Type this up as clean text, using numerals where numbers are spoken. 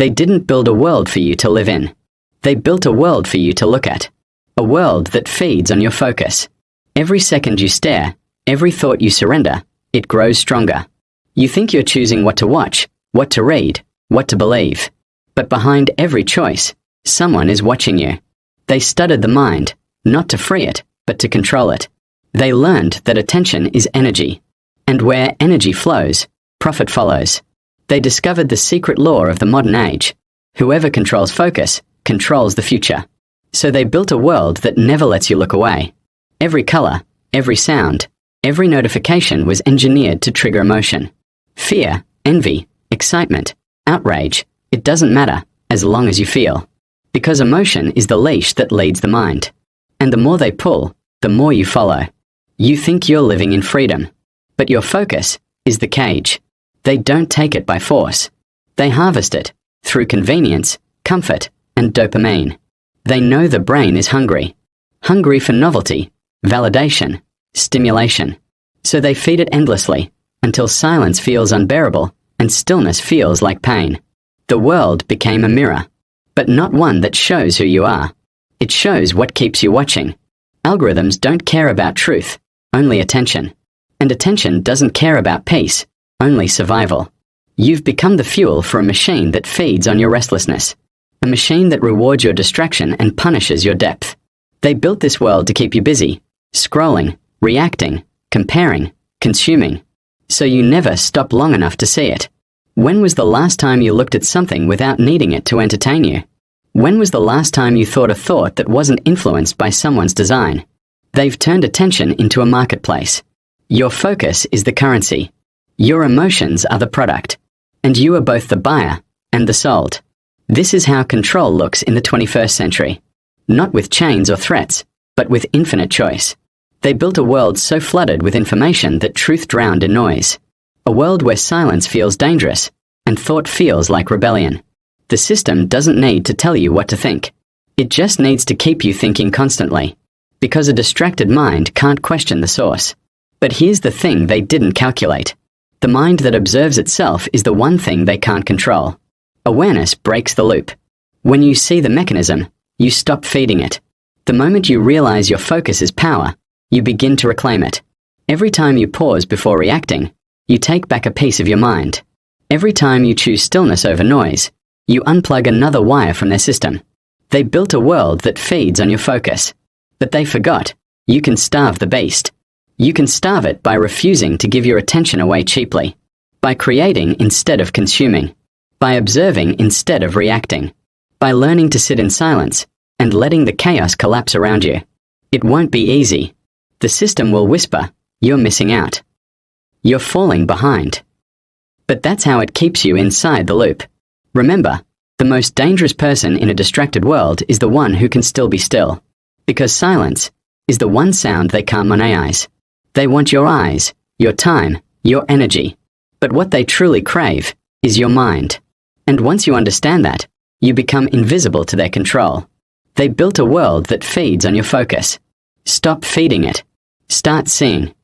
They didn't build a world for you to live in. They built a world for you to look at. A world that feeds on your focus. Every second you stare, every thought you surrender, it grows stronger. You think you're choosing what to watch, what to read, what to believe. But behind every choice, someone is watching you. They studied the mind, not to free it, but to control it. They learned that attention is energy. And where energy flows, profit follows. They discovered the secret law of the modern age. Whoever controls focus, controls the future. So they built a world that never lets you look away. Every color, every sound, every notification was engineered to trigger emotion. Fear, envy, excitement, outrage, it doesn't matter, as long as you feel. Because emotion is the leash that leads the mind. And the more they pull, the more you follow. You think you're living in freedom. But your focus is the cage. They don't take it by force. They harvest it through convenience, comfort, and dopamine. They know the brain is hungry. Hungry for novelty, validation, stimulation. So they feed it endlessly, until silence feels unbearable and stillness feels like pain. The world became a mirror, but not one that shows who you are. It shows what keeps you watching. Algorithms don't care about truth, only attention. And attention doesn't care about peace, only survival. You've become the fuel for a machine that feeds on your restlessness. A machine that rewards your distraction and punishes your depth. They built this world to keep you busy, scrolling, reacting, comparing, consuming. So you never stop long enough to see it. When was the last time you looked at something without needing it to entertain you? When was the last time you thought a thought that wasn't influenced by someone's design? They've turned attention into a marketplace. Your focus is the currency. Your emotions are the product. And you are both the buyer and the sold. This is how control looks in the 21st century. Not with chains or threats, but with infinite choice. They built a world so flooded with information that truth drowned in noise. A world where silence feels dangerous, and thought feels like rebellion. The system doesn't need to tell you what to think. It just needs to keep you thinking constantly. Because a distracted mind can't question the source. But here's the thing they didn't calculate. The mind that observes itself is the one thing they can't control. Awareness breaks the loop. When you see the mechanism, you stop feeding it. The moment you realize your focus is power, you begin to reclaim it. Every time you pause before reacting, you take back a piece of your mind. Every time you choose stillness over noise, you unplug another wire from their system. They built a world that feeds on your focus. But they forgot, you can starve the beast. You can starve it by refusing to give your attention away cheaply. By creating instead of consuming. By observing instead of reacting. By learning to sit in silence and letting the chaos collapse around you. It won't be easy. The system will whisper, you're missing out. You're falling behind. But that's how it keeps you inside the loop. Remember, the most dangerous person in a distracted world is the one who can still be still. Because silence is the one sound they can't monetize. They want your eyes, your time, your energy. But what they truly crave is your mind. And once you understand that, you become invisible to their control. They built a world that feeds on your focus. Stop feeding it. Start seeing.